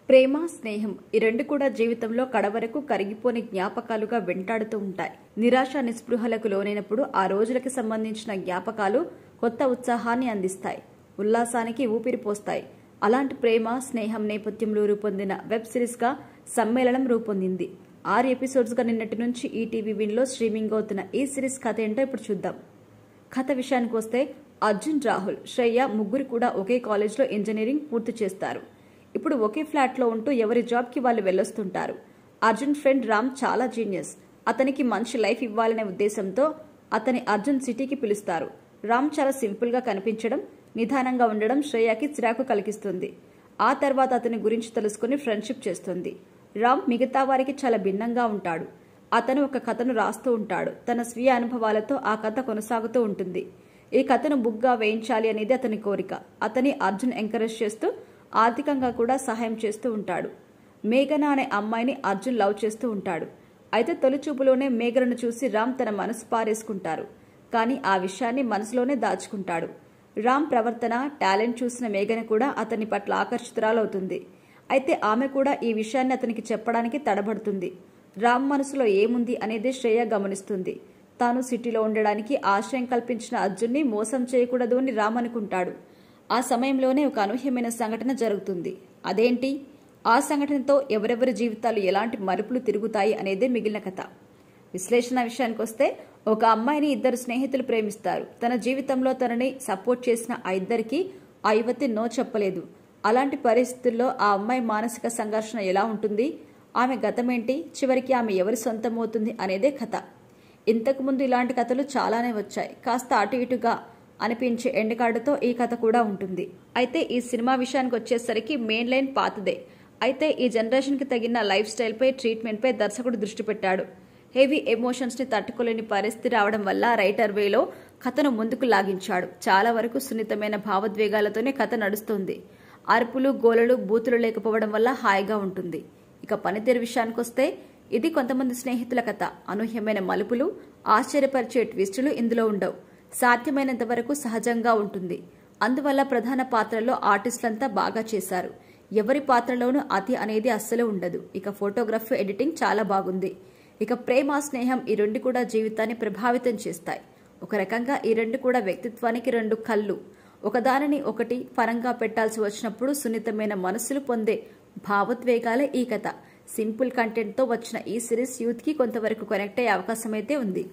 ప్రేమ స్నేహం ఈ రెండు కూడా జీవితంలో కడవరకు కరిగిపోని జ్ఞాపకాలుగా వెంటాడుతూ ఉంటాయి. నిరాశ నిస్పృహలకు లోనైనప్పుడు ఆ రోజులకి సంబంధించిన జ్ఞాపకాలు కొత్త ఉత్సాహాన్ని అందిస్తాయి, ఉల్లాసానికి ఊపిరి పోస్తాయి. అలాంటి ప్రేమ స్నేహం నేపథ్యంలో రూపొందిన వెబ్ సిరీస్ గా సమ్మేళనం రూపొందింది. 6 ఎపిసోడ్స్ గా నిన్నటి నుంచి ఈటీవీ విన్లో స్ట్రీమింగ్ అవుతున్న ఈ సిరీస్ కథ ఏంటో ఇప్పుడు చూద్దాం. కథ విషయానికి వస్తే అర్జున్, రాహుల్, శ్రేయ ముగ్గురు కూడా ఒకే కాలేజ్లో ఇంజనీరింగ్ పూర్తి చేస్తారు. ఇప్పుడు ఒకే ఫ్లాట్లో ఉంటూ ఎవరి జాబ్కి వాళ్ళు వెళ్ళొస్తుంటారు. అర్జున్ ఫ్రెండ్ రామ్ చాలా జీనియస్. అతనికి మంచి లైఫ్ ఇవ్వాలనే ఉద్దేశంతో అతని అర్జున్ సిటీకి పిలుస్తారు. రామ్ చాలా సింపుల్ గా కనిపించడం, నిదానంగా ఉండడం శ్రేయకి చిరాకు కలిగిస్తుంది. ఆ తర్వాత అతని గురించి తెలుసుకుని ఫ్రెండ్షిప్ చేస్తుంది. రామ్ మిగతా వారికి చాలా భిన్నంగా ఉంటాడు. అతను ఒక కథను రాస్తూ ఉంటాడు. తన స్వీయ అనుభవాలతో ఆ కథ కొనసాగుతూ ఉంటుంది. ఈ కథను బుక్ గా వేయించాలి అనేది అతని కోరిక. అతని అర్జున్ ఎంకరేజ్ చేస్తూ ఆర్థికంగా కూడా సహాయం చేస్తూ ఉంటాడు. మేఘన అనే అమ్మాయిని అర్జున్ లవ్ చేస్తూ ఉంటాడు. అయితే తొలి చూపులోనే మేఘనను చూసి రామ్ తన మనసు పారేసుకుంటారు. కానీ ఆ విషయాన్ని మనసులోనే దాచుకుంటాడు. రామ్ ప్రవర్తన, టాలెంట్ చూసిన మేఘన కూడా అతని పట్ల ఆకర్షితురాలవుతుంది. అయితే ఆమె కూడా ఈ విషయాన్ని అతనికి చెప్పడానికి తడబడుతుంది. రామ్ మనసులో ఏముంది అనేది శ్రేయ గమనిస్తుంది. తాను సిటీలో ఉండడానికి ఆశ్రయం కల్పించిన అర్జున్ని మోసం చేయకూడదు అని రామ్ అనుకుంటాడు. ఆ సమయంలోనే ఒక అనూహ్యమైన సంఘటన జరుగుతుంది. అదేంటి? ఆ సంఘటనతో ఎవరెవరి జీవితాలు ఎలాంటి మలుపులు తిరుగుతాయి అనేదే మిగిలిన కథ. విశ్లేషణ విషయానికొస్తే ఒక అమ్మాయిని 2 స్నేహితులు ప్రేమిస్తారు. తన జీవితంలో తనని సపోర్ట్ చేసిన ఆ ఇద్దరికి ఆ యువతి నో చెప్పలేదు. అలాంటి పరిస్థితుల్లో ఆ అమ్మాయి మానసిక సంఘర్షణ ఎలా ఉంటుంది, ఆమె గతమేంటి, చివరికి ఆమె ఎవరి సొంతమవుతుంది అనేదే కథ. ఇంతకుముందు ఇలాంటి కథలు చాలానే వచ్చాయి. కాస్త అటు ఇటుగా అనిపించే ఎండ్ కార్డుతో ఈ కథ కూడా ఉంటుంది. అయితే ఈ సినిమా విషయానికి వచ్చేసరికి మెయిన్ లైన్ పాతదే. అయితే ఈ జనరేషన్ కి తగిన లైఫ్ స్టైల్ పై, ట్రీట్మెంట్ పై దర్శకుడు దృష్టి పెట్టాడు. హెవీ ఎమోషన్స్ ని తట్టుకోలేని పరిస్థితి రావడం వల్ల రైటర్ వేలో కథను ముందుకు లాగించాడు. చాలా వరకు సున్నితమైన భావోద్వేగాలతోనే కథ నడుస్తుంది. అరుపులు, గోలలు, బూతులు లేకపోవడం వల్ల హాయిగా ఉంటుంది. ఇక పనితీరు విషయానికొస్తే ఇది కొంతమంది స్నేహితుల కథ. అనూహ్యమైన మలుపులు, ఆశ్చర్యపరిచే ట్విస్టులు ఇందులో ఉండవు. సాధ్యమైనంత వరకు సహజంగా ఉంటుంది. అందువల్ల ప్రధాన పాత్రల్లో ఆర్టిస్టులంతా బాగా చేశారు. ఎవరి పాత్రలోనూ అతి అనేది అస్సలు ఉండదు. ఇక ఫోటోగ్రఫీ, ఎడిటింగ్ చాలా బాగుంది. ఇక ప్రేమ, స్నేహం ఈ రెండు కూడా జీవితాన్ని ప్రభావితం చేస్తాయి. ఒక రకంగా ఈ రెండు కూడా వ్యక్తిత్వానికి 2 కళ్ళు. ఒకదానిని ఒకటి పరంగా పెట్టాల్సి వచ్చినప్పుడు సున్నితమైన మనస్సులు పొందే భావోద్వేగాలే ఈ కథ. సింపుల్ కంటెంట్ తో వచ్చిన ఈ సిరీస్ యూత్ కి కొంతవరకు కనెక్ట్ అయ్యే అవకాశం అయితే ఉంది.